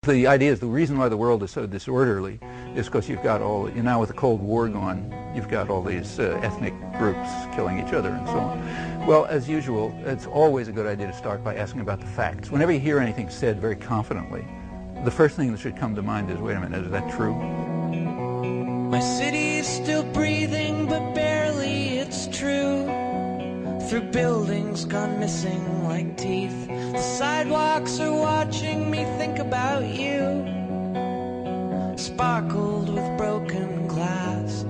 The idea is the reason why the world is so disorderly is because you've got now with the Cold War gone, you've got all these ethnic groups killing each other and so on. Well, as usual, it's always a good idea to start by asking about the facts. Whenever you hear anything said very confidently, the first thing that should come to mind is, wait a minute, is that true? My city is still breathing, but barely, it's true. Through buildings gone missing like teeth, the sidewalks are watching me think about you. Sparkled with broken glass,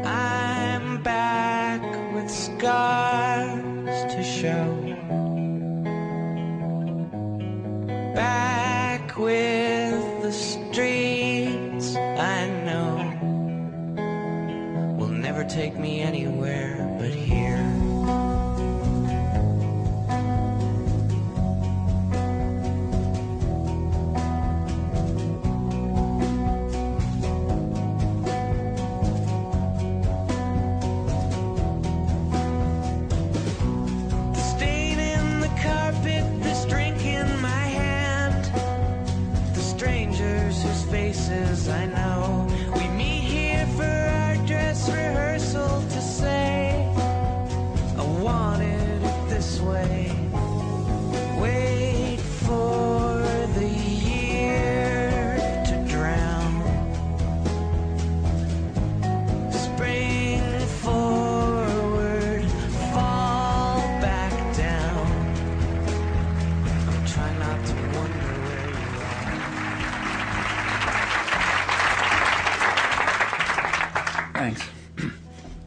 I'm back with scars to show. Back with the streets I know will never take me anywhere but here. I know we meet here for our dress rehearsal to say I wanted it this way. Wait for the year to drown. Spring forward, fall back down. I'm trying not to wonder where you are. Thanks.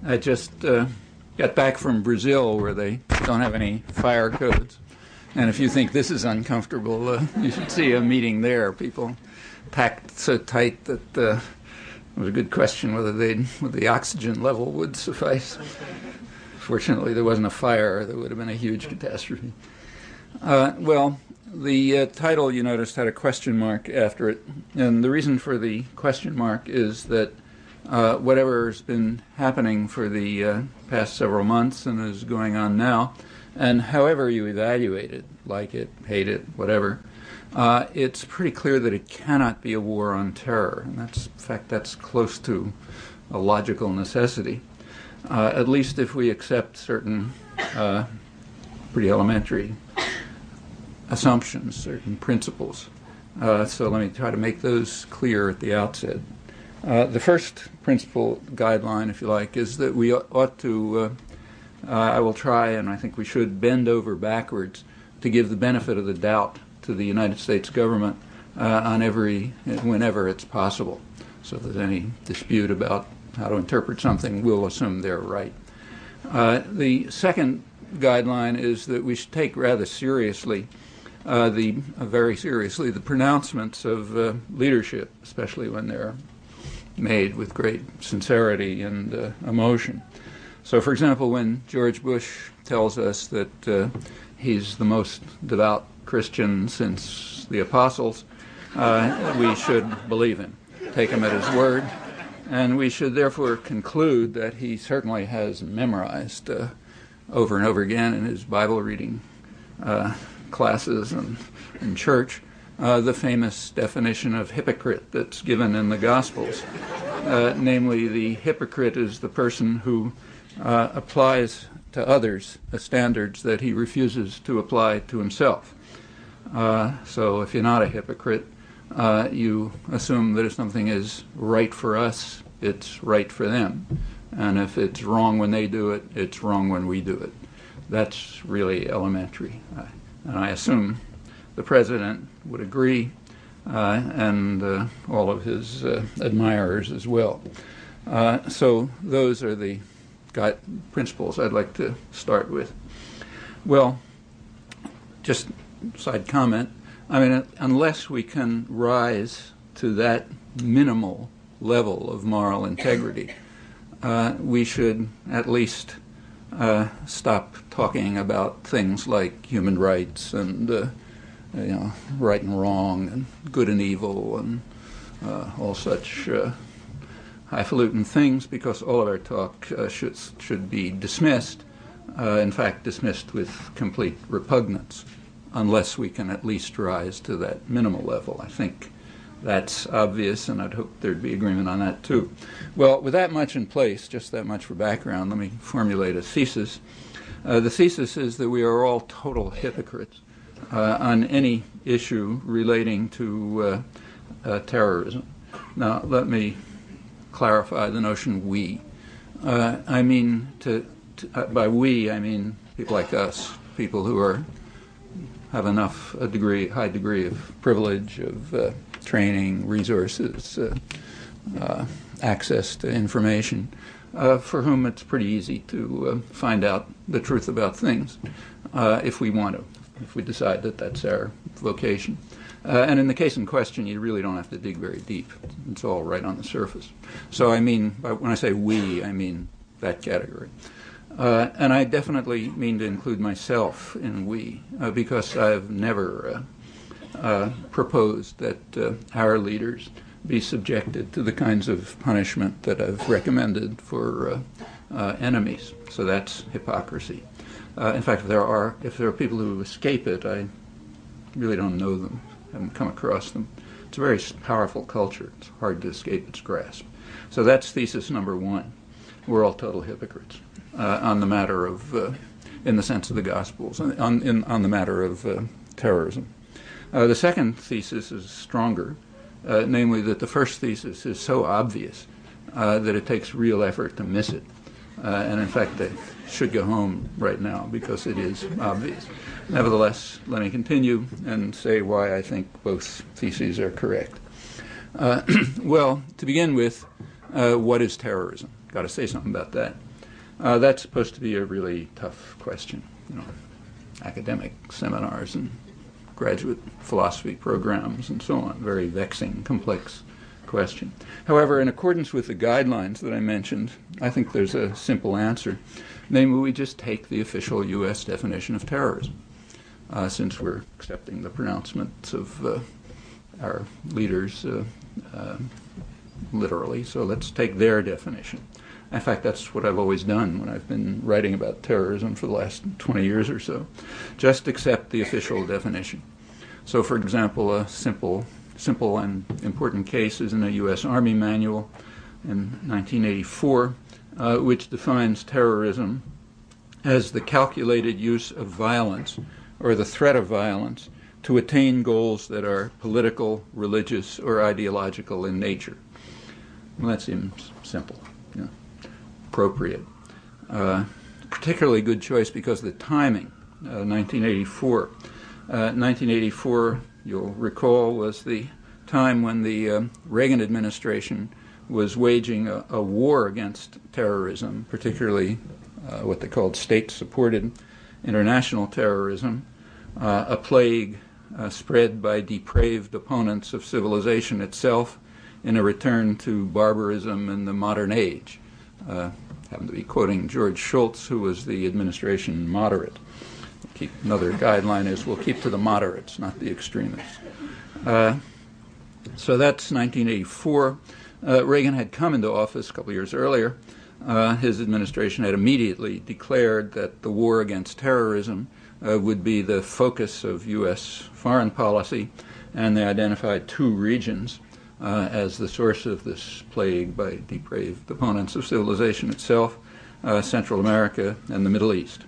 I just got back from Brazil, where they don't have any fire codes. And if you think this is uncomfortable, you should see a meeting there. People packed so tight that it was a good question whether the oxygen level would suffice. Fortunately, there wasn't a fire. There would have been a huge catastrophe. Well, the title, you noticed, had a question mark after it. And the reason for the question mark is that whatever's been happening for the past several months and is going on now, and however you evaluate it, like it, hate it, whatever, it's pretty clear that it cannot be a war on terror. And in fact, that's close to a logical necessity, at least if we accept certain pretty elementary assumptions, certain principles. So let me try to make those clear at the outset. The first principle guideline, if you like, is that we ought to, I will try, and I think we should, bend over backwards to give the benefit of the doubt to the United States government whenever it's possible. So if there's any dispute about how to interpret something, we'll assume they're right. The second guideline is that we should take rather seriously, very seriously, the pronouncements of leadership, especially when they're made with great sincerity and emotion. So, for example, when George Bush tells us that he's the most devout Christian since the apostles, we should believe him, take him at his word, and we should therefore conclude that he certainly has memorized over and over again in his Bible reading classes and in church the famous definition of hypocrite that's given in the Gospels. Namely, the hypocrite is the person who applies to others standards that he refuses to apply to himself. So if you're not a hypocrite, you assume that if something is right for us, it's right for them. And if it's wrong when they do it, it's wrong when we do it. That's really elementary. And I assume the president would agree, and all of his admirers as well. So those are the principles I'd like to start with. Well, just side comment, I mean, unless we can rise to that minimal level of moral integrity, we should at least stop talking about things like human rights and right and wrong and good and evil and all such highfalutin things, because all of our talk should be dismissed, in fact dismissed with complete repugnance, unless we can at least rise to that minimal level. I think that's obvious, and I'd hope there'd be agreement on that too. Well, with that much in place, just that much for background, let me formulate a thesis. The thesis is that we are all total hypocrites on any issue relating to terrorism. Now, let me clarify the notion we. I mean, by we, I mean people like us, people who have a high degree of privilege, of training, resources, access to information, for whom it's pretty easy to find out the truth about things if we want to, if we decide that that's our vocation. And in the case in question, you really don't have to dig very deep. It's all right on the surface. So I mean, when I say we, I mean that category. And I definitely mean to include myself in we, because I've never proposed that our leaders be subjected to the kinds of punishment that I've recommended for enemies. So that's hypocrisy. In fact, if there are people who escape it, I really don't know them, haven't come across them. It's a very powerful culture. It's hard to escape its grasp. So that's thesis number one. We're all total hypocrites on the matter of, in the sense of the Gospels, on the matter of terrorism. The second thesis is stronger, namely that the first thesis is so obvious that it takes real effort to miss it. And in fact, I should go home right now because it is obvious. Nevertheless, let me continue and say why I think both theses are correct. Well, to begin with, what is terrorism? Got to say something about that. That's supposed to be a really tough question. Academic seminars and graduate philosophy programs and so on. Very vexing, complex question. However, in accordance with the guidelines that I mentioned, I think there's a simple answer. Namely, we just take the official U.S. definition of terrorism, since we're accepting the pronouncements of our leaders literally. So let's take their definition. In fact, that's what I've always done when I've been writing about terrorism for the last 20 years or so. Just accept the official definition. So, for example, a simple and important case is in a U.S. Army manual in 1984, which defines terrorism as the calculated use of violence or the threat of violence to attain goals that are political, religious, or ideological in nature. Well, that seems simple. Appropriate. Particularly good choice because the timing, 1984. 1984, you'll recall, was the time when the Reagan administration was waging a war against terrorism, particularly what they called state-supported international terrorism, a plague spread by depraved opponents of civilization itself in a return to barbarism in the modern age. Happen to be quoting George Shultz, who was the administration moderate. Another guideline is we'll keep to the moderates, not the extremists. So that's 1984. Reagan had come into office a couple years earlier. His administration had immediately declared that the war against terrorism would be the focus of U.S. foreign policy, and they identified two regions as the source of this plague by depraved opponents of civilization itself, Central America and the Middle East.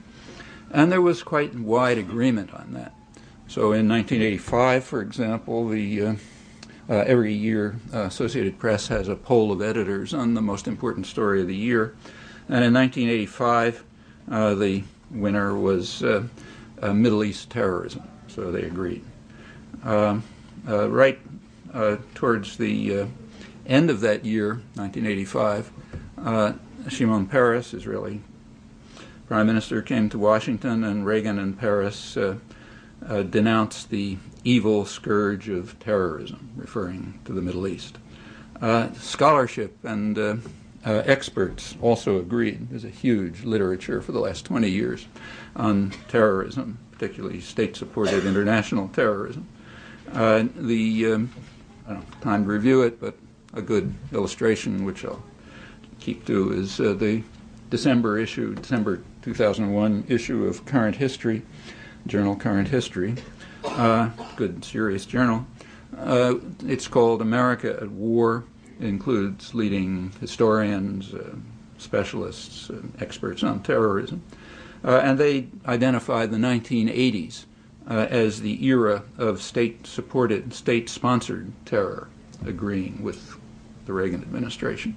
And there was quite wide agreement on that. So in 1985, for example, every year Associated Press has a poll of editors on the most important story of the year. And in 1985, the winner was Middle East terrorism. So they agreed. Right towards the end of that year, 1985, Shimon Peres, Israeli Prime Minister, came to Washington, and Reagan and Peres denounced the evil scourge of terrorism, referring to the Middle East. Scholarship and experts also agreed. There's a huge literature for the last 20 years on terrorism, particularly state-supported international terrorism. I don't have time to review it, but a good illustration, which I'll keep to, is the December 2001 issue of Current History, journal Current History, good, serious journal, It's called America at War. It includes leading historians, specialists, experts on terrorism. And they identify the 1980s as the era of state-supported, state-sponsored terror, agreeing with the Reagan administration.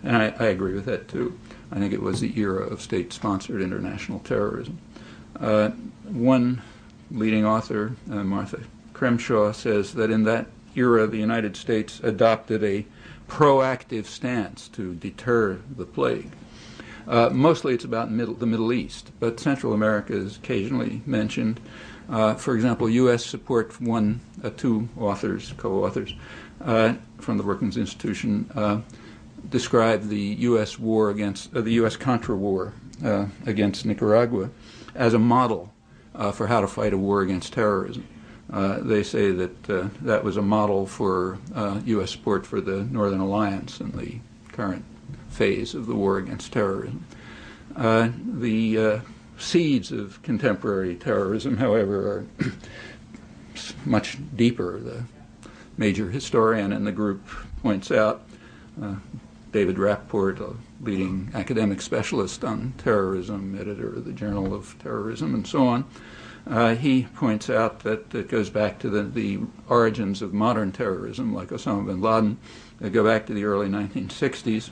And I agree with that, too. I think it was the era of state-sponsored international terrorism. One leading author, Martha Crenshaw, says that in that era, the United States adopted a proactive stance to deter the plague. Mostly it's about the Middle East, but Central America is occasionally mentioned. For example, U.S. support from two authors, co-authors, from the Brookings Institution, described the U.S. war against the U.S. Contra war against Nicaragua as a model for how to fight a war against terrorism. They say that that was a model for U.S. support for the Northern Alliance in the current phase of the war against terrorism. The seeds of contemporary terrorism, however, are much deeper. The major historian in the group points out, David Rappaport, a leading academic specialist on terrorism, editor of the Journal of Terrorism, and so on, he points out that it goes back to the origins of modern terrorism, like Osama bin Laden. They go back to the early 1960s,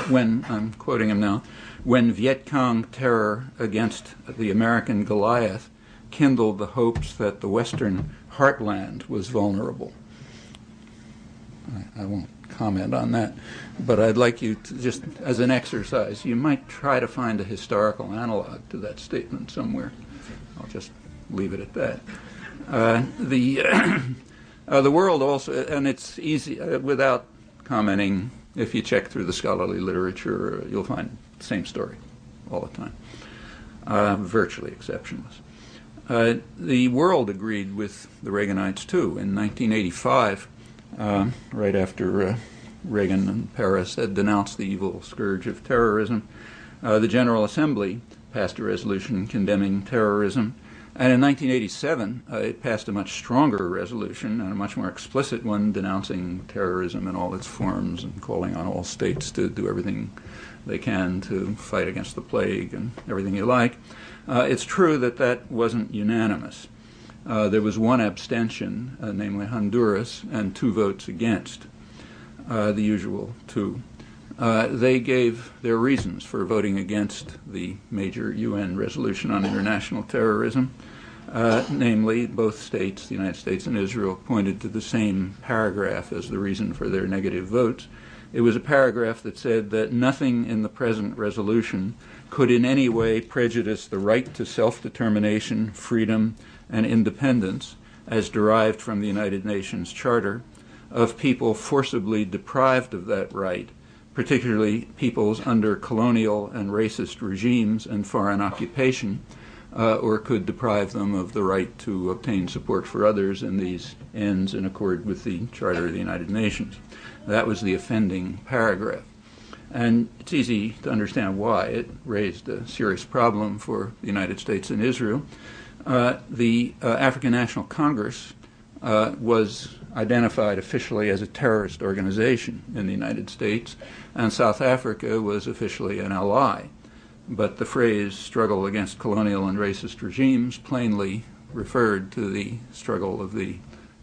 when, I'm quoting him now, when Viet Cong terror against the American Goliath kindled the hopes that the Western heartland was vulnerable. I won't comment on that, but I'd like you to, just as an exercise, you might try to find a historical analog to that statement somewhere. I'll just leave it at that. The world also, and it's easy, without commenting, if you check through the scholarly literature, you'll find the same story all the time, virtually exceptionless. The world agreed with the Reaganites, too. In 1985, right after Reagan and Paris had denounced the evil scourge of terrorism, the General Assembly passed a resolution condemning terrorism. And in 1987, it passed a much stronger resolution and a much more explicit one denouncing terrorism in all its forms and calling on all states to do everything they can to fight against the plague and everything you like. It's true that that wasn't unanimous. There was one abstention, namely Honduras, and 2 votes against, the usual 2. They gave their reasons for voting against the major UN resolution on international terrorism. Namely, both states, the United States and Israel, pointed to the same paragraph as the reason for their negative votes. It was a paragraph that said that nothing in the present resolution could in any way prejudice the right to self-determination, freedom, and independence, as derived from the United Nations Charter, of people forcibly deprived of that right, particularly peoples under colonial and racist regimes and foreign occupation, or could deprive them of the right to obtain support for others in these ends in accord with the Charter of the United Nations. That was the offending paragraph. And it's easy to understand why. It raised a serious problem for the United States and Israel. The African National Congress was identified officially as a terrorist organization in the United States, and South Africa was officially an ally. But the phrase struggle against colonial and racist regimes plainly referred to the struggle of the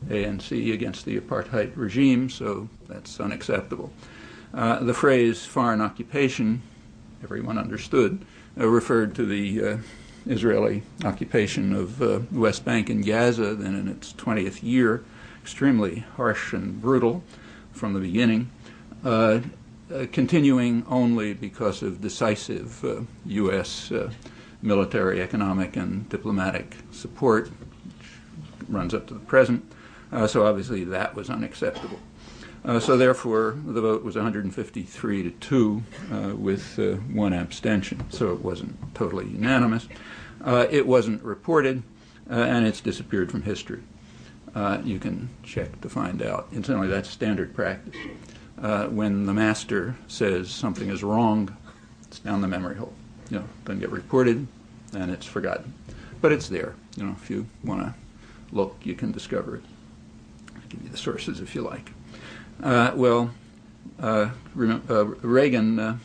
ANC against the apartheid regime, so that's unacceptable. The phrase foreign occupation, everyone understood, referred to the Israeli occupation of the West Bank and Gaza, then in its 20th year, extremely harsh and brutal from the beginning, continuing only because of decisive U.S. Military, economic, and diplomatic support, which runs up to the present. So obviously that was unacceptable. So therefore, the vote was 153 to 2 with 1 abstention. So it wasn't totally unanimous. It wasn't reported, and it's disappeared from history. You can check to find out. Incidentally, that's standard practice. When the master says something is wrong, it's down the memory hole. Doesn't get reported, and it's forgotten. But it's there. If you want to look, you can discover it. I'll give you the sources if you like. Reagan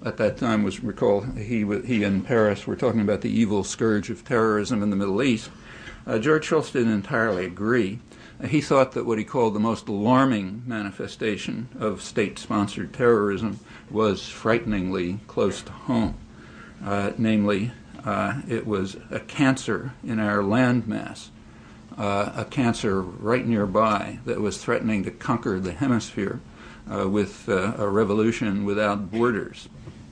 at that time he in Paris were talking about the evil scourge of terrorism in the Middle East. George Shultz didn't entirely agree. He thought that what he called the most alarming manifestation of state-sponsored terrorism was frighteningly close to home. Namely, it was a cancer in our landmass, a cancer right nearby that was threatening to conquer the hemisphere with a revolution without borders.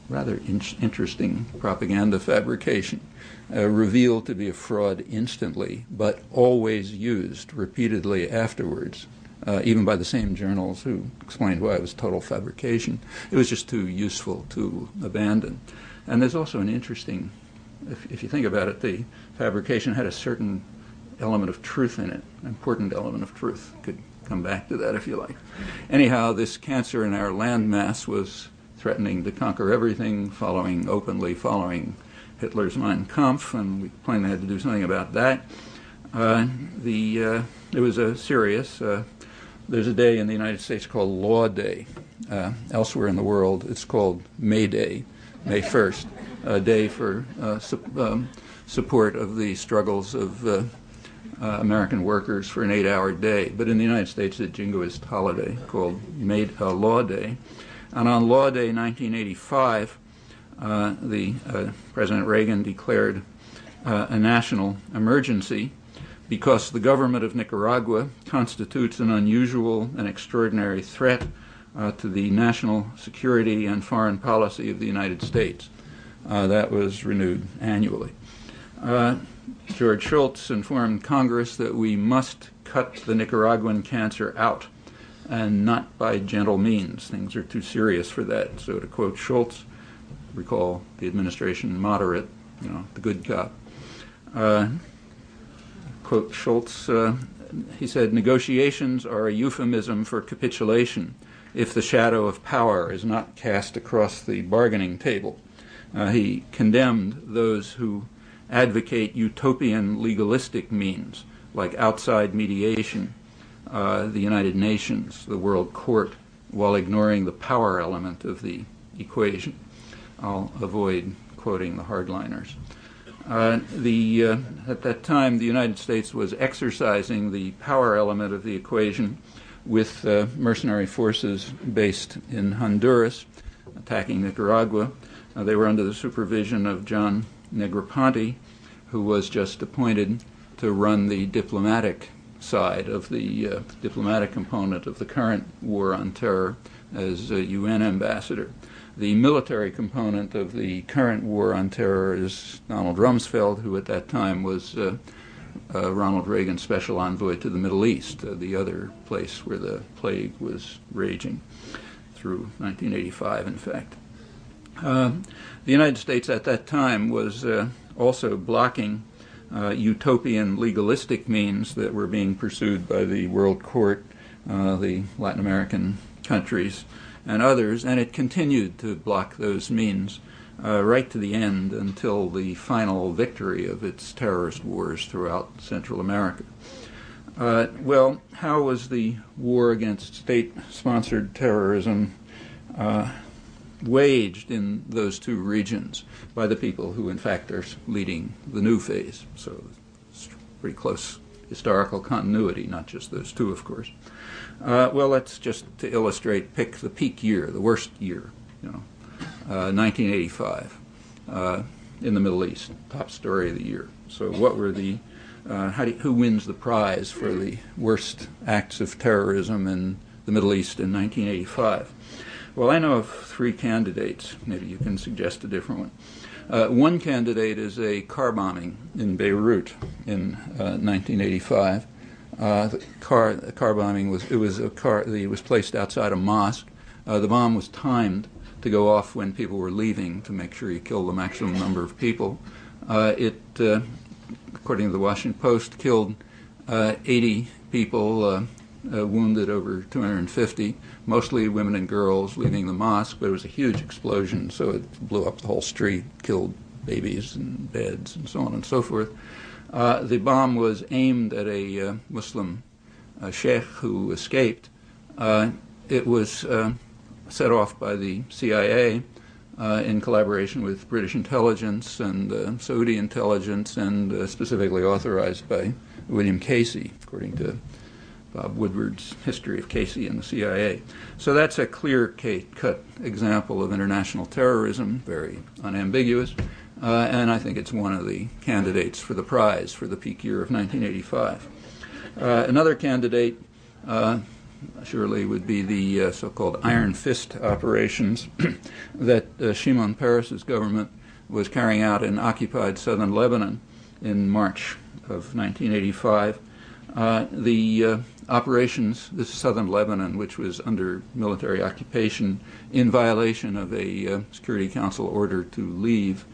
Rather interesting propaganda fabrication, revealed to be a fraud instantly, but always used repeatedly afterwards, even by the same journals who explained why it was total fabrication. It was just too useful to abandon. And there's also an interesting, if you think about it, the fabrication had a certain element of truth in it, an important element of truth. Could come back to that if you like. Anyhow, this cancer in our landmass was threatening to conquer everything, openly following Hitler's Mein Kampf, and we plainly had to do something about that. It was a serious, there's a day in the United States called Law Day. Elsewhere in the world, it's called May Day, May 1st, a day for support of the struggles of American workers for an 8-hour day. But in the United States, it's a jingoist holiday called Law Day. And on Law Day 1985, President Reagan declared a national emergency because the government of Nicaragua constitutes an unusual and extraordinary threat to the national security and foreign policy of the United States. That was renewed annually. George Shultz informed Congress that we must cut the Nicaraguan cancer out, and not by gentle means. Things are too serious for that. So to quote Shultz, recall the administration moderate, the good cop. Quote Shultz, he said, "Negotiations are a euphemism for capitulation if the shadow of power is not cast across the bargaining table." He condemned those who advocate utopian legalistic means like outside mediation, the United Nations, the World Court, while ignoring the power element of the equation. I'll avoid quoting the hardliners. At that time, the United States was exercising the power element of the equation with mercenary forces based in Honduras, attacking Nicaragua. They were under the supervision of John Negroponte, who was just appointed to run the diplomatic side of the diplomatic component of the current war on terror as a UN ambassador. The military component of the current war on terror is Donald Rumsfeld, who at that time was Ronald Reagan's special envoy to the Middle East, the other place where the plague was raging through 1985, in fact. The United States at that time was also blocking utopian legalistic means that were being pursued by the World Court, the Latin American countries, and others, and it continued to block those means right to the end until the final victory of its terrorist wars throughout Central America. Well, how was the war against state-sponsored terrorism waged in those two regions by the people who, in fact, are leading the new phase? So it's pretty close historical continuity, not just those two, of course. Well, let's just, to illustrate, pick the peak year, the worst year, 1985 in the Middle East, top story of the year. So what were the, who wins the prize for the worst acts of terrorism in the Middle East in 1985? Well, I know of three candidates. Maybe you can suggest a different one. One candidate is a car bombing in Beirut in 1985. The car bombing was placed outside a mosque. The bomb was timed to go off when people were leaving to make sure you kill the maximum number of people. It, according to the Washington Post, killed 80 people, wounded over 250, mostly women and girls leaving the mosque, but it was a huge explosion, so it blew up the whole street, killed babies and beds and so on and so forth. The bomb was aimed at a Muslim sheikh who escaped. It was set off by the CIA in collaboration with British intelligence and Saudi intelligence, and specifically authorized by William Casey, according to Bob Woodward's History of Casey and the CIA. So that's a clear-cut example of international terrorism, very unambiguous, and I think it's one of the candidates for the prize for the peak year of 1985. Another candidate surely would be the so-called Iron Fist operations that Shimon Peres's government was carrying out in occupied southern Lebanon in March of 1985. The operations, this is southern Lebanon, which was under military occupation in violation of a Security Council order to leave,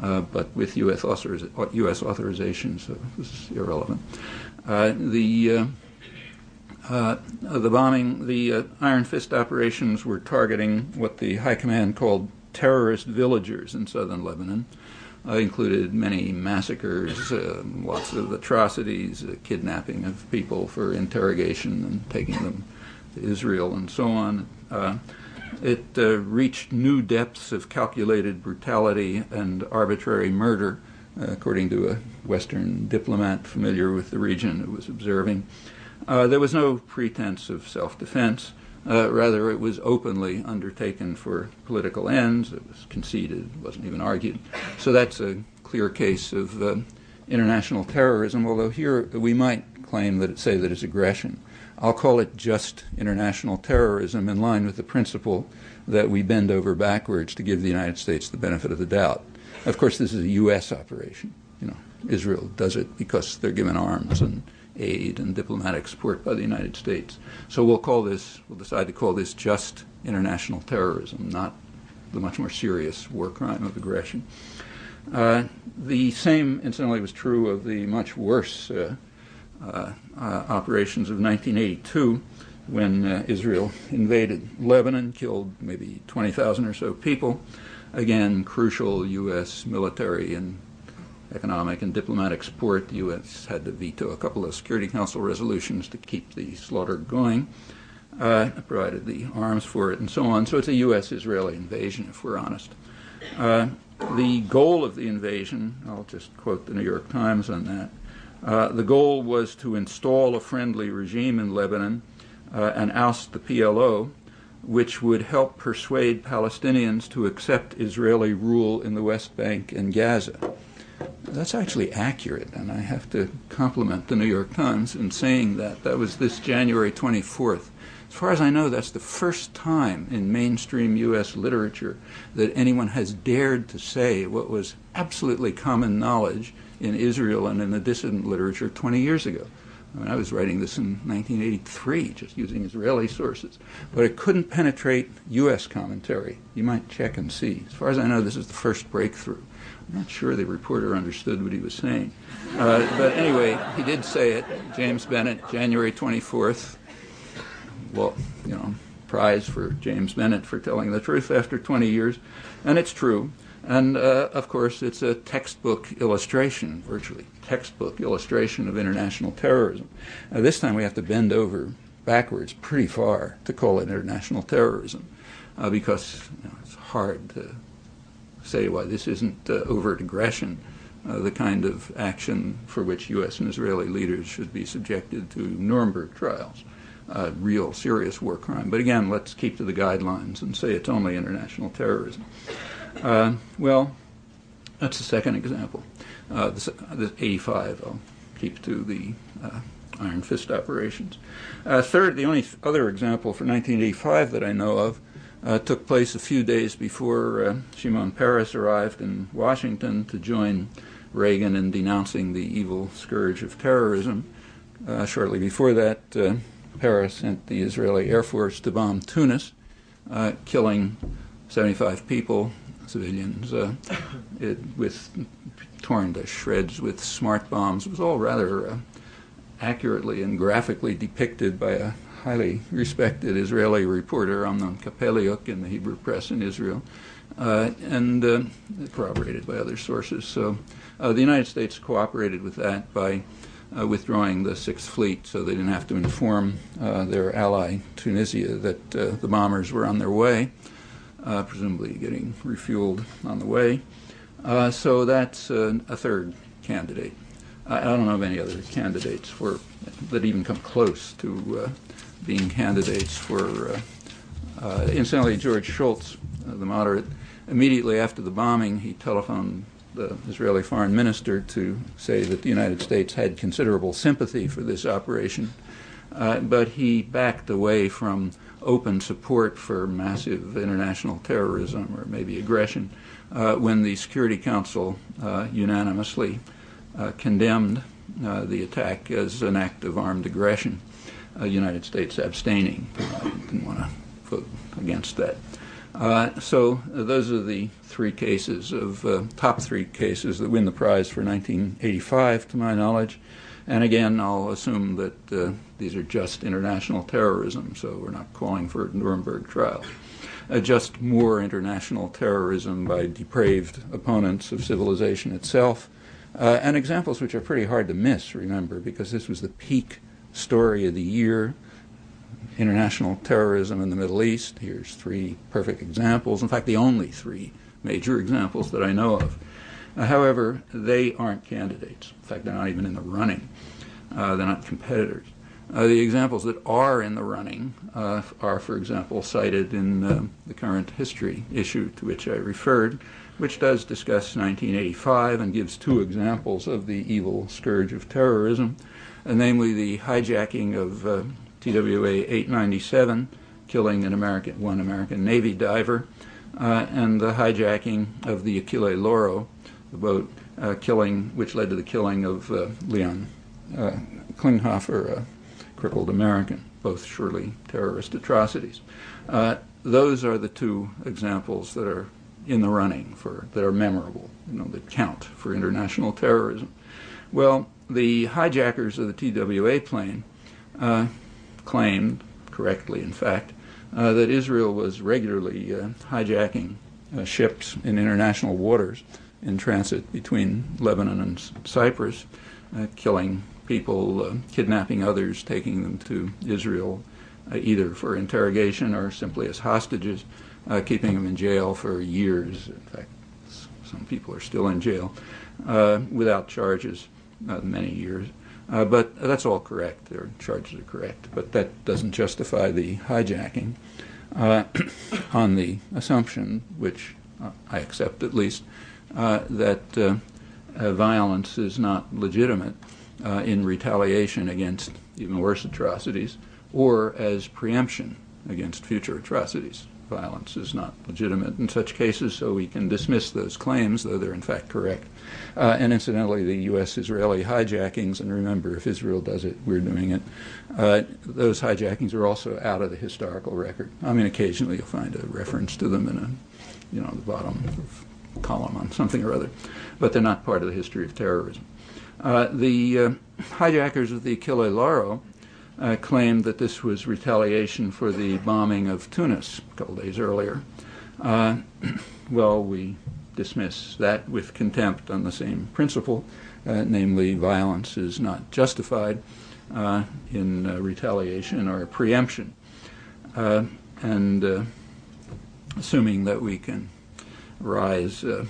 but with U.S. authorization, so this is irrelevant. The bombing, the Iron Fist operations were targeting what the High Command called terrorist villagers in southern Lebanon. Included many massacres, lots of atrocities, kidnapping of people for interrogation and taking them to Israel and so on. It reached new depths of calculated brutality and arbitrary murder, according to a Western diplomat familiar with the region who was observing. There was no pretense of self-defense. Rather, it was openly undertaken for political ends. It was conceded, wasn't even argued. So that's a clear case of international terrorism, although here we might claim that say that it's aggression. I'll call it just international terrorism in line with the principle that we bend over backwards to give the United States the benefit of the doubt. Of course, this is a U.S. operation. Israel does it because they're given arms and aid and diplomatic support by the United States. So we'll decide to call this just international terrorism, not the much more serious war crime of aggression. The same, incidentally, was true of the much worse operations of 1982, when Israel invaded Lebanon, killed maybe 20,000 or so people. Again, crucial U.S. military and economic and diplomatic support. The U.S. had to veto a couple of Security Council resolutions to keep the slaughter going, provided the arms for it, and so on. So it's a U.S.-Israeli invasion, if we're honest. The goal of the invasion, I'll just quote the New York Times on that, the goal was to install a friendly regime in Lebanon and oust the PLO, which would help persuade Palestinians to accept Israeli rule in the West Bank and Gaza. That's actually accurate, and I have to compliment the New York Times in saying that. That was this January 24th. As far as I know, that's the first time in mainstream U.S. literature that anyone has dared to say what was absolutely common knowledge in Israel and in the dissident literature 20 years ago. I mean, I was writing this in 1983, just using Israeli sources. But it couldn't penetrate U.S. commentary. You might check and see. As far as I know, this is the first breakthrough. I'm not sure the reporter understood what he was saying. But anyway, he did say it. James Bennett, January 24th. Well, prize for James Bennett for telling the truth after 20 years. And it's true. And, of course, it's a textbook illustration, virtually textbook illustration of international terrorism. This time we have to bend over backwards pretty far to call it international terrorism because it's hard to say why this isn't overt aggression, the kind of action for which U.S. and Israeli leaders should be subjected to Nuremberg trials, real serious war crime. But again, let's keep to the guidelines and say it's only international terrorism. Well, that's the second example. The 85, I'll keep to the Iron Fist operations. Third, the only other example for 1985 that I know of took place a few days before Shimon Peres arrived in Washington to join Reagan in denouncing the evil scourge of terrorism. Shortly before that, Peres sent the Israeli Air Force to bomb Tunis, killing 75 people, civilians, with torn to shreds with smart bombs. It was all rather accurately and graphically depicted by a highly respected Israeli reporter, Amnon Kapeliuk, in the Hebrew press in Israel, and corroborated by other sources. So the United States cooperated with that by withdrawing the Sixth Fleet so they didn't have to inform their ally Tunisia that the bombers were on their way, presumably getting refueled on the way. So that's a third candidate. I don't know of any other candidates that even come close to being candidates for. Incidentally, George Shultz, the moderate, immediately after the bombing, he telephoned the Israeli foreign minister to say that the United States had considerable sympathy for this operation, but he backed away from open support for massive international terrorism or maybe aggression when the Security Council unanimously condemned the attack as an act of armed aggression, the United States abstaining. Didn't want to vote against that. So those are the top three cases that win the prize for 1985, to my knowledge. And again, I'll assume that these are just international terrorism, so we're not calling for a Nuremberg trial. Just more international terrorism by depraved opponents of civilization itself, and examples which are pretty hard to miss, remember, because this was the peak story of the year. International terrorism in the Middle East. Here's three perfect examples. In fact, the only three major examples that I know of. However, they aren't candidates. In fact, they're not even in the running. They're not competitors. The examples that are in the running are, for example, cited in the current history issue to which I referred, which does discuss 1985 and gives two examples of the evil scourge of terrorism, namely the hijacking of TWA 897, killing one American Navy diver, and the hijacking of the Achille Lauro, the boat which led to the killing of Leon Klinghoffer, a crippled American, both surely terrorist atrocities. Those are the two examples that are in the running that are memorable, that count for international terrorism. Well, the hijackers of the TWA plane claimed, correctly in fact, that Israel was regularly hijacking ships in international waters in transit between Lebanon and Cyprus, killing people, kidnapping others, taking them to Israel either for interrogation or simply as hostages, keeping them in jail for years. In fact, some people are still in jail without charges, many years. But that's all correct. Their charges are correct. But that doesn't justify the hijacking on the assumption, which I accept at least, that violence is not legitimate in retaliation against even worse atrocities or as preemption against future atrocities. Violence is not legitimate in such cases, so we can dismiss those claims, though they're in fact correct. And incidentally, the U.S.-Israeli hijackings, and remember, if Israel does it, we're doing it, those hijackings are also out of the historical record. I mean, occasionally you'll find a reference to them in the bottom column on something or other, but they're not part of the history of terrorism. The hijackers of the Achille Lauro claimed that this was retaliation for the bombing of Tunis a couple days earlier. Well, we dismiss that with contempt on the same principle, namely violence is not justified in retaliation or preemption. And assuming that we can rise to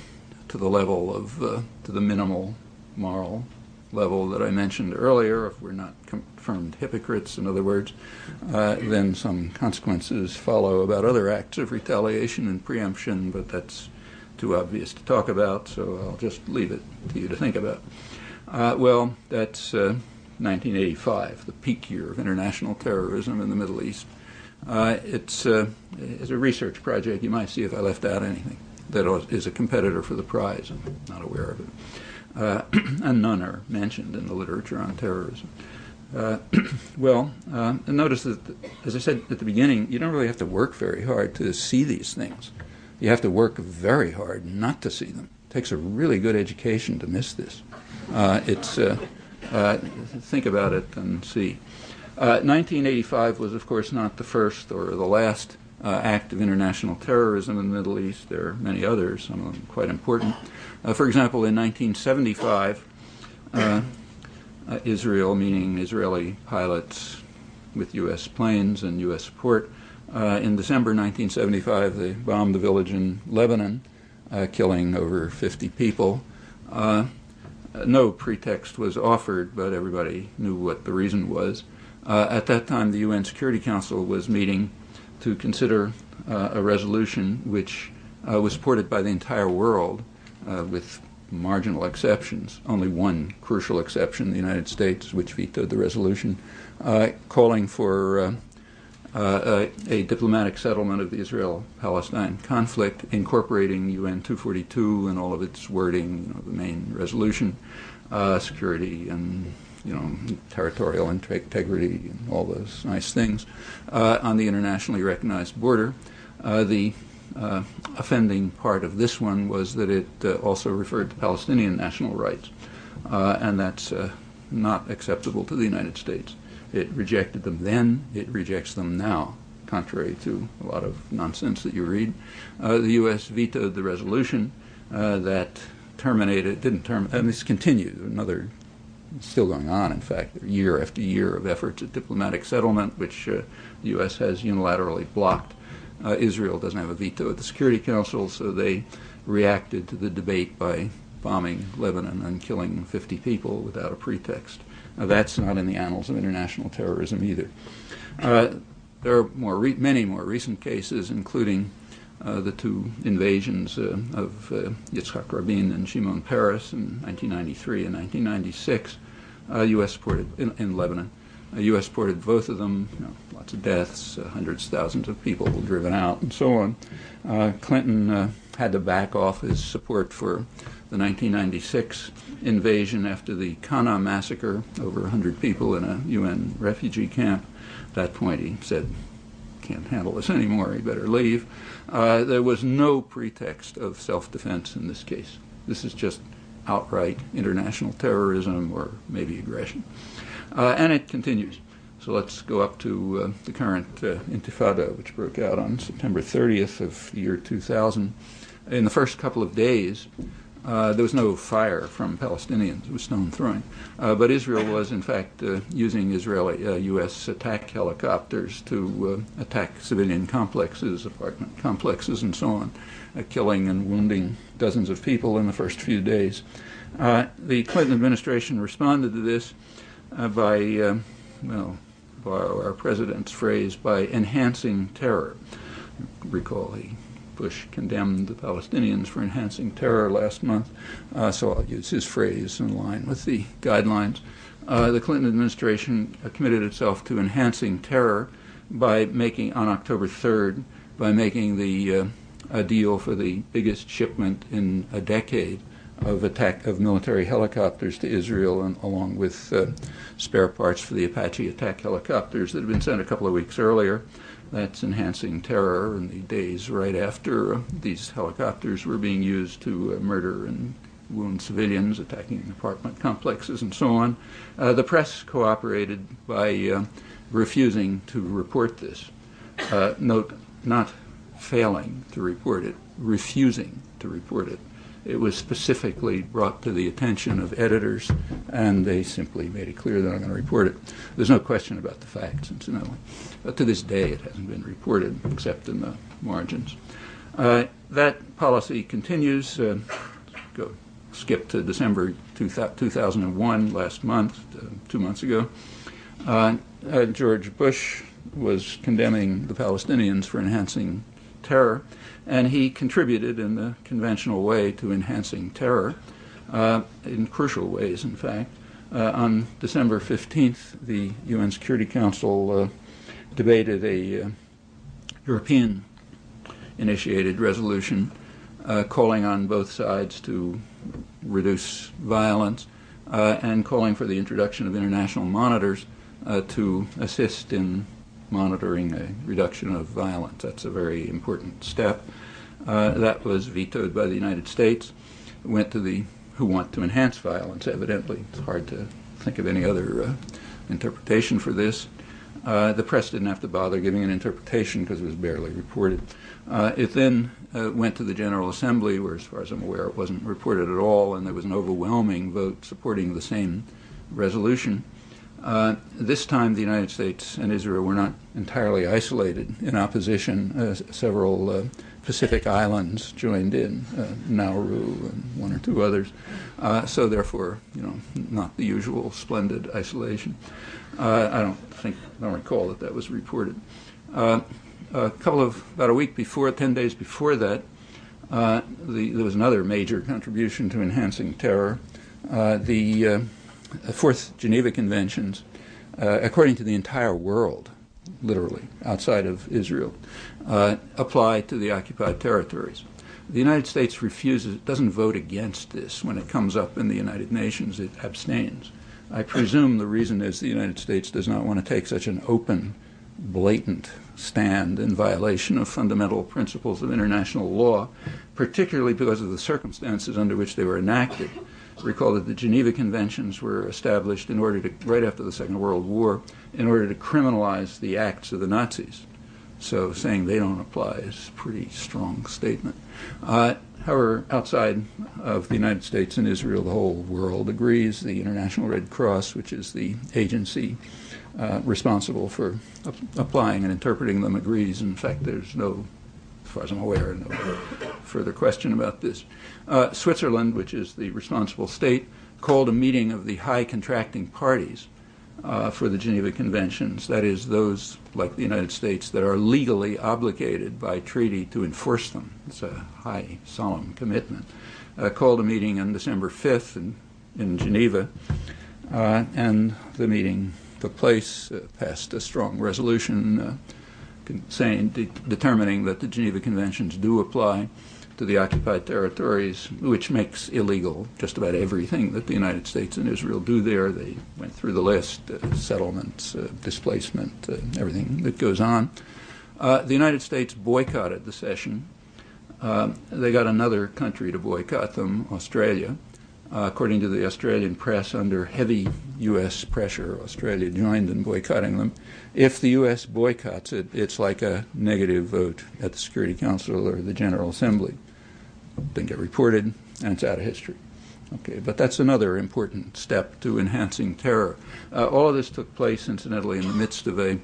the level of, to the minimal moral level that I mentioned earlier, if we're not confirmed hypocrites, in other words, then some consequences follow about other acts of retaliation and preemption, but that's too obvious to talk about, so I'll just leave it to you to think about. Well, that's 1985, the peak year of international terrorism in the Middle East. It's a research project. You might see if I left out anything that is a competitor for the prize. I'm not aware of it. And none are mentioned in the literature on terrorism. Well, and notice that, as I said at the beginning, you don't really have to work very hard to see these things. You have to work very hard not to see them. It takes a really good education to miss this. Think about it and see. 1985 was, of course, not the first or the last act of international terrorism in the Middle East. There are many others, some of them quite important. For example, in 1975, Israel, meaning Israeli pilots with U.S. planes and U.S. support. In December 1975, they bombed the village in Lebanon, killing over 50 people. No pretext was offered, but everybody knew what the reason was. At that time, the UN Security Council was meeting to consider a resolution which was supported by the entire world, with marginal exceptions, only one crucial exception, the United States, which vetoed the resolution, calling for a diplomatic settlement of the Israel-Palestine conflict, incorporating UN 242 and all of its wording, the main resolution, security and territorial integrity and all those nice things, on the internationally recognized border. The offending part of this one was that it also referred to Palestinian national rights, and that's not acceptable to the United States. It rejected them then, it rejects them now, contrary to a lot of nonsense that you read. The U.S. vetoed the resolution that and this continued, still going on, in fact, year after year of efforts at diplomatic settlement, which the U.S. has unilaterally blocked. Israel doesn't have a veto at the Security Council, so they reacted to the debate by bombing Lebanon and killing 50 people without a pretext. That's not in the annals of international terrorism either. There are many more recent cases, including the two invasions of Yitzhak Rabin and Shimon Peres in 1993 and 1996. U.S. supported in Lebanon. U.S. supported both of them. Lots of deaths, hundreds of thousands of people driven out, and so on. Clinton had to back off his support for the 1996 invasion after the Kana massacre, over 100 people in a UN refugee camp. At that point, he said, "Can't handle this anymore, he better leave." There was no pretext of self-defense in this case. This is just outright international terrorism or maybe aggression. And it continues. So let's go up to the current intifada, which broke out on September 30th of the year 2000. In the first couple of days, there was no fire from Palestinians. It was stone throwing. But Israel was, in fact, using Israeli U.S. attack helicopters to attack civilian complexes, apartment complexes, and so on, killing and wounding dozens of people in the first few days. The Clinton administration responded to this by borrow our president's phrase, by enhancing terror. Recall Bush condemned the Palestinians for enhancing terror last month, so I'll use his phrase in line with the guidelines. The Clinton administration committed itself to enhancing terror by making, on October 3rd, by making a deal for the biggest shipment in a decade of military helicopters to Israel, and along with spare parts for the Apache attack helicopters that had been sent a couple of weeks earlier. That's enhancing terror in the days right after these helicopters were being used to murder and wound civilians, attacking apartment complexes, and so on. The press cooperated by refusing to report this. Note, not failing to report it, refusing to report it. It was specifically brought to the attention of editors, and they simply made it clear they're not going to report it. There's no question about the facts, incidentally. But to this day, it hasn't been reported, except in the margins. That policy continues. Skip to December 2001, last month, 2 months ago. George Bush was condemning the Palestinians for enhancing terror, and he contributed in the conventional way to enhancing terror, in crucial ways, in fact. On December 15th, the UN Security Council debated a European-initiated resolution calling on both sides to reduce violence and calling for the introduction of international monitors to assist in monitoring a reduction of violence. That's a very important step. That was vetoed by the United States. It went to the who want to enhance violence, evidently. It's hard to think of any other interpretation for this. The press didn't have to bother giving an interpretation because it was barely reported. It then went to the General Assembly, where, as far as I'm aware, it wasn't reported at all, and there was an overwhelming vote supporting the same resolution. This time the United States and Israel were not entirely isolated in opposition. Several Pacific islands joined in, Nauru and one or two others. So therefore, not the usual splendid isolation. I don't recall that was reported. About a week before, 10 days before that, there was another major contribution to enhancing terror. The Fourth Geneva Conventions, according to the entire world, literally, outside of Israel, apply to the occupied territories. The United States doesn't vote against this when it comes up in the United Nations. It abstains. I presume the reason is the United States does not want to take such an open, blatant stand in violation of fundamental principles of international law, particularly because of the circumstances under which they were enacted. Recall that the Geneva Conventions were established right after the Second World War, in order to criminalize the acts of the Nazis. So saying they don't apply is a pretty strong statement. However, outside of the United States and Israel, the whole world agrees. The International Red Cross, which is the agency responsible for applying and interpreting them, agrees. In fact, there's no, as far as I'm aware, no further question about this. Switzerland, which is the responsible state, called a meeting of the high contracting parties for the Geneva Conventions, that is, those, like the United States, that are legally obligated by treaty to enforce them. It's a high, solemn commitment. Called a meeting on December 5th in Geneva, and the meeting took place, passed a strong resolution determining that the Geneva Conventions do apply to the occupied territories, which makes illegal just about everything that the United States and Israel do there. They went through the list, settlements, displacement, everything that goes on. The United States boycotted the session. They got another country to boycott them, Australia. According to the Australian press, under heavy U.S. pressure, Australia joined in boycotting them. If the U.S. boycotts it, it's like a negative vote at the Security Council or the General Assembly. Didn't get reported, and it's out of history. Okay, but that's another important step to enhancing terror. All of this took place, incidentally, in the midst of a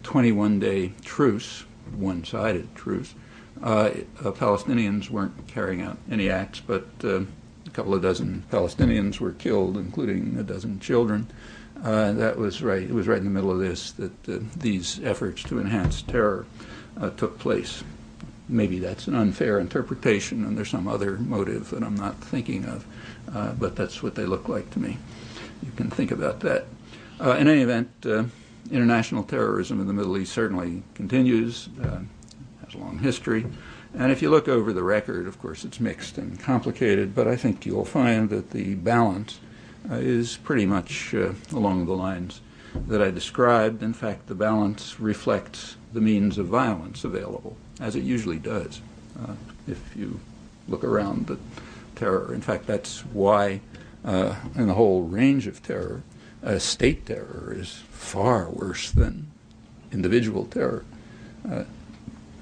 21-day truce, one-sided truce. Palestinians weren't carrying out any acts, but a couple of dozen Palestinians were killed, including a dozen children. That was right. It was right in the middle of this that these efforts to enhance terror took place. Maybe that's an unfair interpretation, and there's some other motive that I'm not thinking of, but that's what they look like to me. You can think about that. In any event, international terrorism in the Middle East certainly continues, has a long history. And if you look over the record, of course, it's mixed and complicated, but I think you'll find that the balance is pretty much along the lines that I described. In fact, the balance reflects the means of violence available, as it usually does, if you look around the terror. In fact, that's why in the whole range of terror, state terror is far worse than individual terror.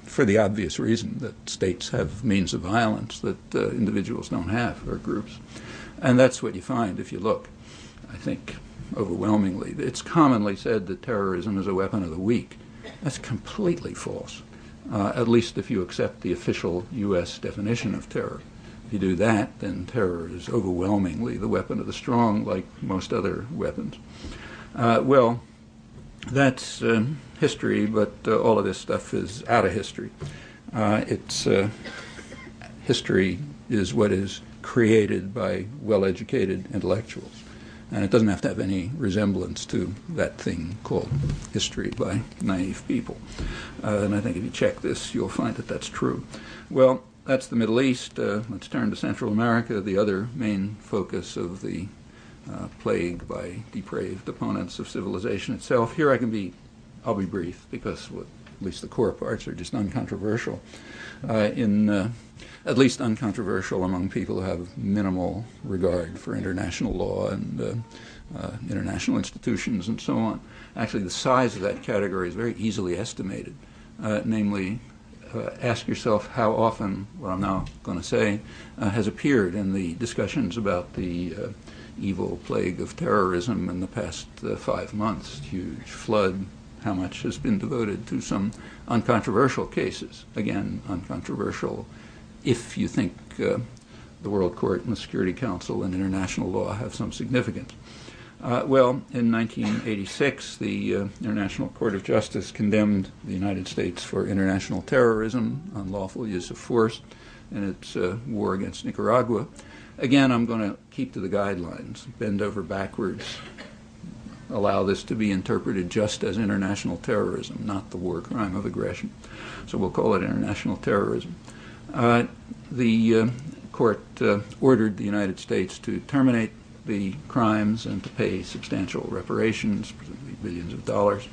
For the obvious reason that states have means of violence that individuals don't have, or groups. And that's what you find if you look, I think, overwhelmingly. It's commonly said that terrorism is a weapon of the weak. That's completely false, at least if you accept the official U.S. definition of terror. If you do that, then terror is overwhelmingly the weapon of the strong, like most other weapons. Well, that's history, but all of this stuff is out of history. History is what is created by well-educated intellectuals, and it doesn't have to have any resemblance to that thing called history by naive people. And I think if you check this, you'll find that that's true. Well, that's the Middle East. Let's turn to Central America, the other main focus of the plagued by depraved opponents of civilization itself. Here I'll be brief, because at least the core parts are just uncontroversial. At least uncontroversial among people who have minimal regard for international law and international institutions and so on. Actually, the size of that category is very easily estimated. Namely, ask yourself how often what I'm now going to say has appeared in the discussions about the evil plague of terrorism in the past 5 months, huge flood, how much has been devoted to some uncontroversial cases. Again, uncontroversial if you think the World Court and the Security Council and international law have some significance. Well, in 1986, the International Court of Justice condemned the United States for international terrorism, unlawful use of force, in its war against Nicaragua. Again, I'm going to keep to the guidelines, bend over backwards, allow this to be interpreted just as international terrorism, not the war crime of aggression. So we'll call it international terrorism. The court ordered the United States to terminate the crimes and to pay substantial reparations, presumably billions of dollars.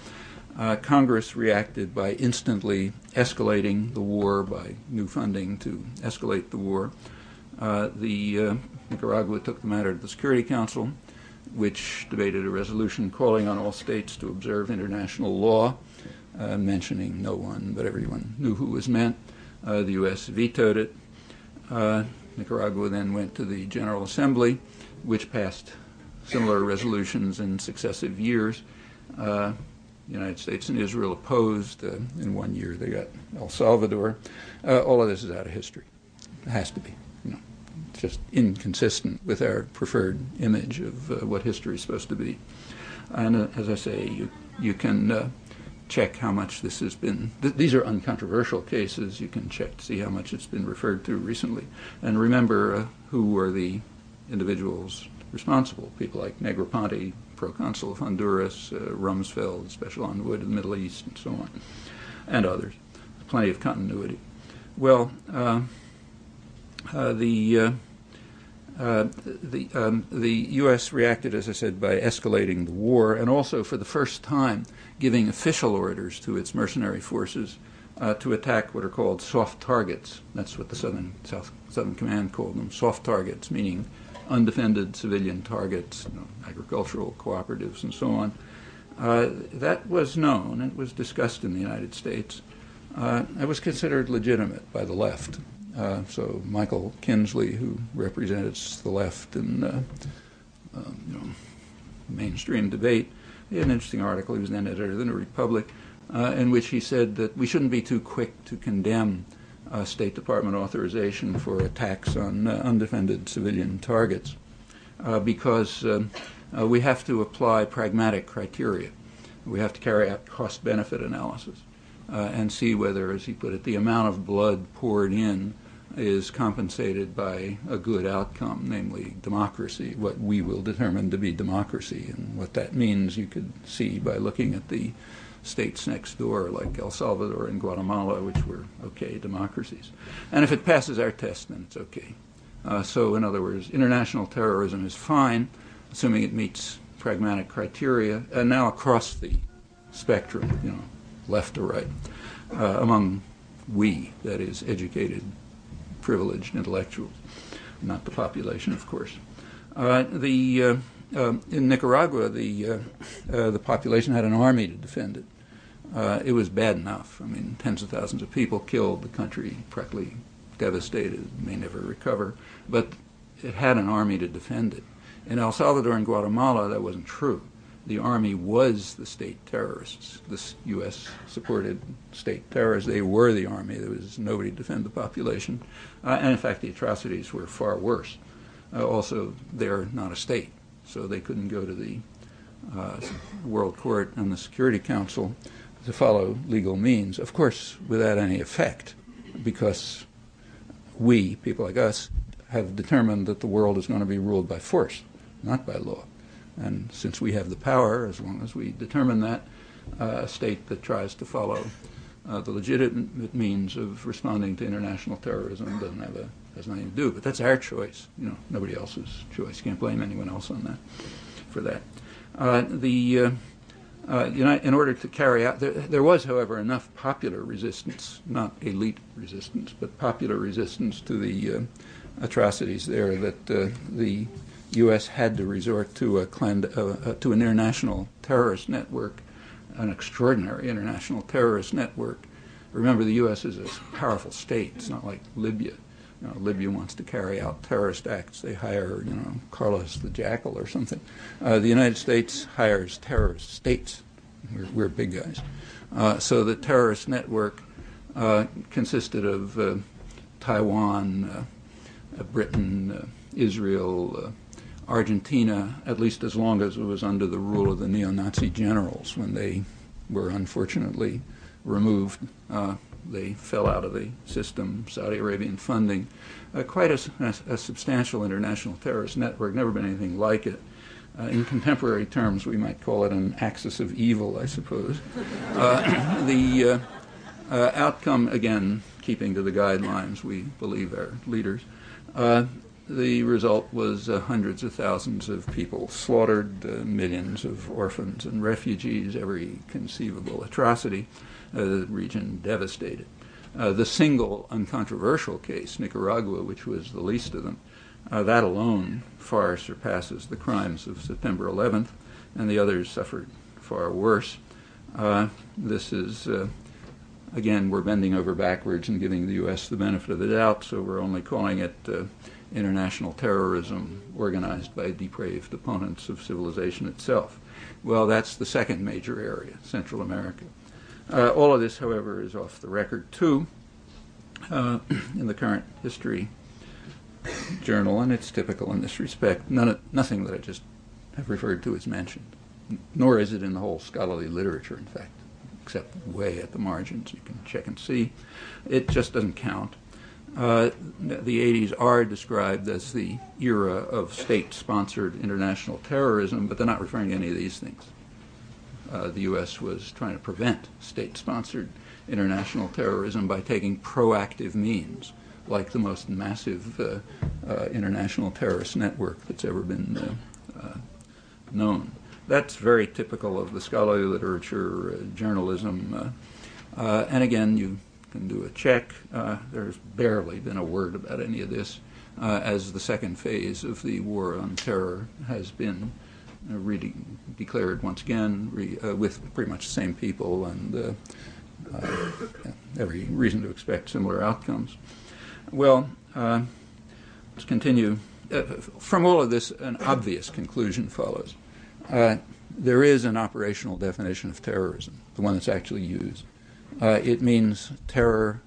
Congress reacted by instantly escalating the war, by new funding to escalate the war. Nicaragua took the matter to the Security Council, which debated a resolution calling on all states to observe international law, mentioning no one, but everyone knew who was meant. The U.S. vetoed it. Nicaragua then went to the General Assembly, which passed similar resolutions in successive years. The United States and Israel opposed. In 1 year, they got El Salvador. All of this is out of history. It has to be. It's just inconsistent with our preferred image of what history is supposed to be. And as I say, you can check how much this has been. These are uncontroversial cases. You can check to see how much it's been referred to recently. And remember who were the individuals responsible, people like Negroponte, proconsul of Honduras, Rumsfeld, special envoy to the Middle East, and so on, and others. Plenty of continuity. Well, the U.S. reacted, as I said, by escalating the war, and also for the first time giving official orders to its mercenary forces to attack what are called soft targets. That's what the Southern Command called them, soft targets, meaning undefended civilian targets, agricultural cooperatives, and so on. That was known. It was discussed in the United States. It was considered legitimate by the left. So Michael Kinsley, who represents the left in mainstream debate, he had an interesting article. He was then editor of the New Republic, in which he said that we shouldn't be too quick to condemn State Department authorization for attacks on undefended civilian targets because we have to apply pragmatic criteria. We have to carry out cost-benefit analysis and see whether, as he put it, the amount of blood poured in is compensated by a good outcome, namely democracy, what we will determine to be democracy. And what that means you could see by looking at the states next door, like El Salvador and Guatemala, which were okay democracies. And if it passes our test, then it's okay. So in other words, international terrorism is fine, assuming it meets pragmatic criteria, and now across the spectrum, left to right, among we, that is, educated, privileged intellectuals, not the population, of course. In Nicaragua, the population had an army to defend it. It was bad enough. I mean, tens of thousands of people killed, the country practically devastated, may never recover, but it had an army to defend it. In El Salvador and Guatemala, that wasn't true. The army was the state terrorists, the U.S.-supported state terrorists. They were the army. There was nobody to defend the population. And in fact, the atrocities were far worse. Also, they're not a state, so they couldn't go to the World Court and the Security Council to follow legal means, of course, without any effect, because we, people like us, have determined that the world is going to be ruled by force, not by law. And since we have the power, as long as we determine that, a state that tries to follow the legitimate means of responding to international terrorism has nothing to do. But that's our choice, nobody else's choice. You can't blame anyone else on that, for that. In order to carry out, there was, however, enough popular resistance, not elite resistance, but popular resistance to the atrocities there that the U.S. had to resort to to an international terrorist network, an extraordinary international terrorist network. Remember, the U.S. is a powerful state. It's not like Libya. Libya wants to carry out terrorist acts, they hire, Carlos the Jackal or something. The United States hires terrorist states. We're big guys. So the terrorist network consisted of Taiwan, Britain, Israel, Argentina, at least as long as it was under the rule of the neo-Nazi generals. When they were unfortunately removed, they fell out of the system, Saudi Arabian funding. Quite a substantial international terrorist network, never been anything like it. In contemporary terms, we might call it an axis of evil, I suppose. The outcome, again, keeping to the guidelines, we believe our leaders, the result was hundreds of thousands of people slaughtered, millions of orphans and refugees, every conceivable atrocity, the region devastated. The single uncontroversial case, Nicaragua, which was the least of them, that alone far surpasses the crimes of September 11th, and the others suffered far worse. This is, again, we're bending over backwards and giving the U.S. the benefit of the doubt, so we're only calling it international terrorism organized by depraved opponents of civilization itself. Well, that's the second major area, Central America. All of this, however, is off the record, too, in the current history journal, and it's typical in this respect. Nothing that I just have referred to is mentioned, nor is it in the whole scholarly literature, in fact, except way at the margins. You can check and see. It just doesn't count. The 80s are described as the era of state-sponsored international terrorism, but they're not referring to any of these things. The U.S. was trying to prevent state-sponsored international terrorism by taking proactive means, like the most massive international terrorist network that's ever been known. That's very typical of the scholarly literature, journalism, and again, you can do a check. There's barely been a word about any of this, as the second phase of the war on terror has been declared once again with pretty much the same people and every reason to expect similar outcomes. Well, let's continue. From all of this, an obvious conclusion follows. There is an operational definition of terrorism, the one that's actually used. It means terror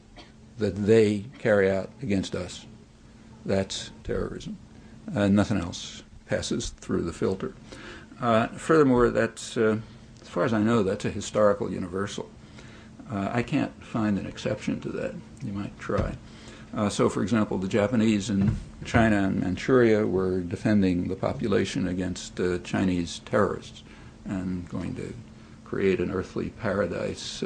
that they carry out against us. That's terrorism. Nothing else passes through the filter. Furthermore, that's, as far as I know, that's a historical universal. I can't find an exception to that. You might try. So, for example, the Japanese in China and Manchuria were defending the population against Chinese terrorists and going to create an earthly paradise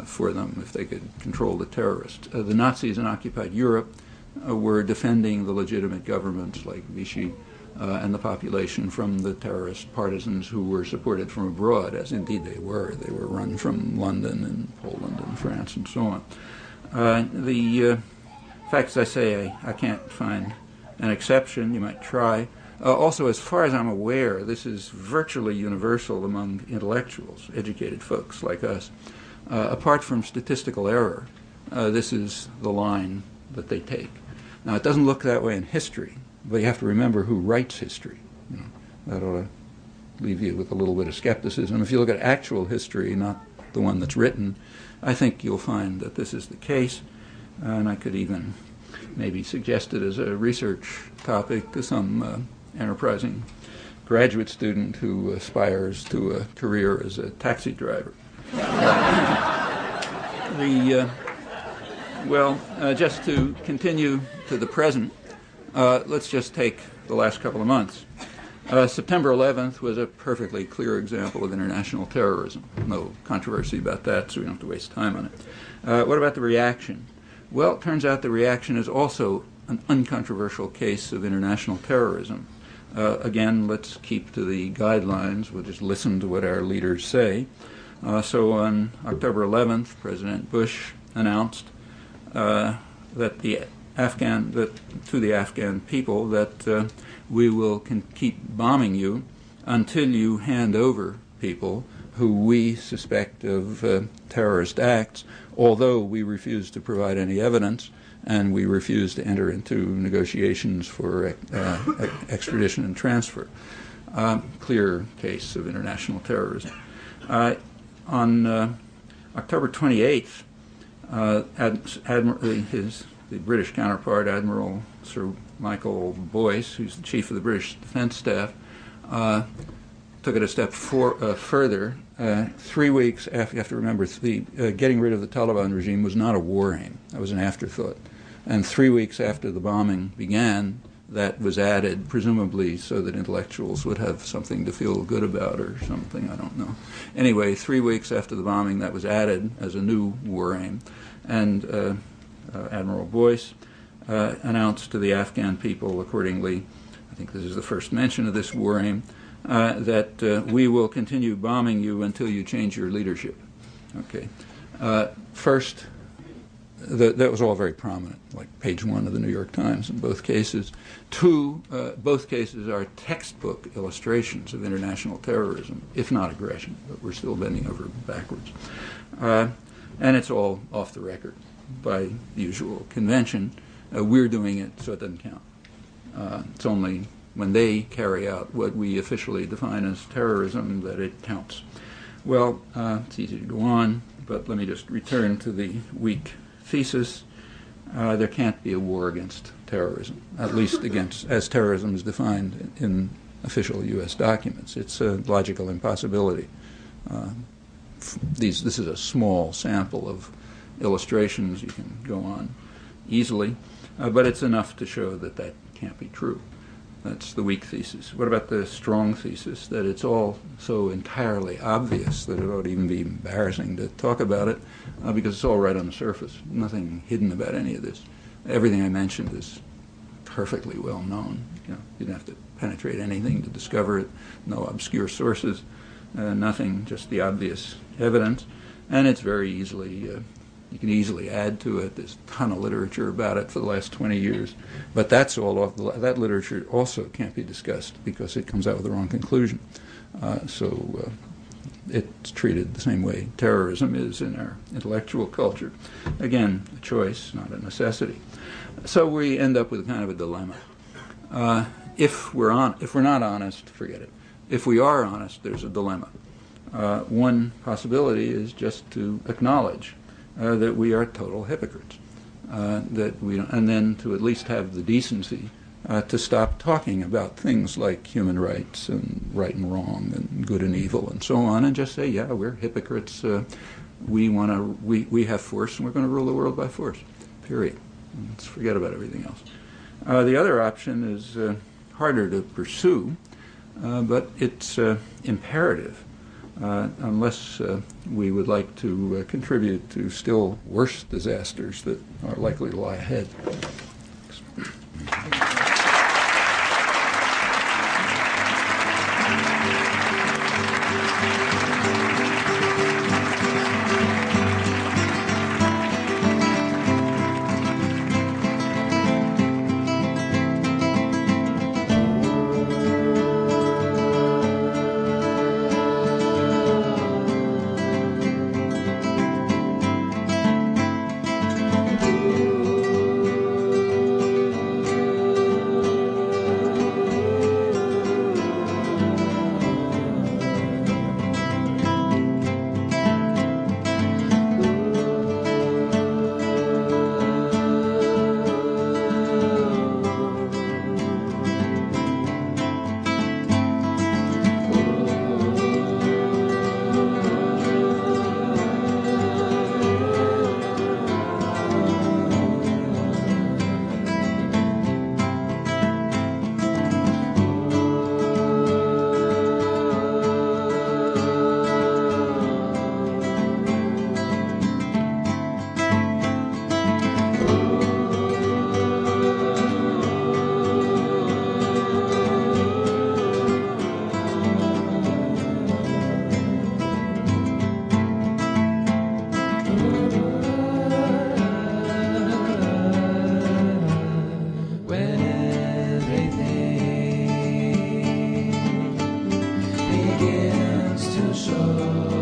for them if they could control the terrorists. The Nazis in occupied Europe were defending the legitimate governments like Vichy and the population from the terrorist partisans who were supported from abroad, as indeed they were. They were run from London and Poland and France and so on. The fact, as I say, I can't find an exception. You might try. Also, as far as I'm aware, this is virtually universal among intellectuals, educated folks like us. Apart from statistical error, this is the line that they take. Now, it doesn't look that way in history, but you have to remember who writes history. That ought to leave you with a little bit of skepticism. If you look at actual history, not the one that's written, I think you'll find that this is the case. And I could even maybe suggest it as a research topic to some enterprising graduate student who aspires to a career as a taxi driver. Just to continue to the present, let's just take the last couple of months. September 11th was a perfectly clear example of international terrorism. No controversy about that, so we don't have to waste time on it. What about the reaction? Well, it turns out the reaction is also an uncontroversial case of international terrorism. Again, let's keep to the guidelines. We'll just listen to what our leaders say. So on October 11th, President Bush announced to the Afghan people that we will keep bombing you until you hand over people who we suspect of terrorist acts, although we refuse to provide any evidence, and we refused to enter into negotiations for extradition and transfer. Clear case of international terrorism. On October 28th, the British counterpart, Admiral Sir Michael Boyce, who's the chief of the British Defence Staff, took it a step further. 3 weeks after, you have to remember, getting rid of the Taliban regime was not a war aim. That was an afterthought. And 3 weeks after the bombing began, that was added, presumably so that intellectuals would have something to feel good about or something, I don't know. Anyway, 3 weeks after the bombing, that was added as a new war aim. And Admiral Boyce announced to the Afghan people accordingly, I think this is the first mention of this war aim, that we will continue bombing you until you change your leadership. Okay. First, that was all very prominent, like page 1 of the New York Times in both cases. 2, both cases are textbook illustrations of international terrorism, if not aggression, but we're still bending over backwards. And it's all off the record by the usual convention. We're doing it, so it doesn't count. It's only when they carry out what we officially define as terrorism that it counts. Well, it's easy to go on, but let me just return to the weak thesis. There can't be a war against terrorism, at least as terrorism is defined in official U.S. documents. It's a logical impossibility. This is a small sample of illustrations. You can go on easily, but it's enough to show that that can't be true. That's the weak thesis. What about the strong thesis, that it's all so entirely obvious that it ought to even be embarrassing to talk about it, because it's all right on the surface. Nothing hidden about any of this. Everything I mentioned is perfectly well known. You didn't have to penetrate anything to discover it. No obscure sources, nothing, just the obvious evidence. And it's very easily, you can easily add to it. There's a ton of literature about it for the last 20 years. But that's all off that literature also can't be discussed because it comes out with the wrong conclusion. So it's treated the same way terrorism is in our intellectual culture. Again, a choice, not a necessity. So we end up with kind of a dilemma. If we're not honest, forget it. If we are honest, there's a dilemma. One possibility is just to acknowledge that we are total hypocrites, and then to at least have the decency to stop talking about things like human rights and right and wrong and good and evil and so on, and just say, yeah, we're hypocrites. We have force, and we're going to rule the world by force. Period. Let's forget about everything else. The other option is harder to pursue, but it's imperative. Unless we would like to contribute to still worse disasters that are likely to lie ahead. Begins to show.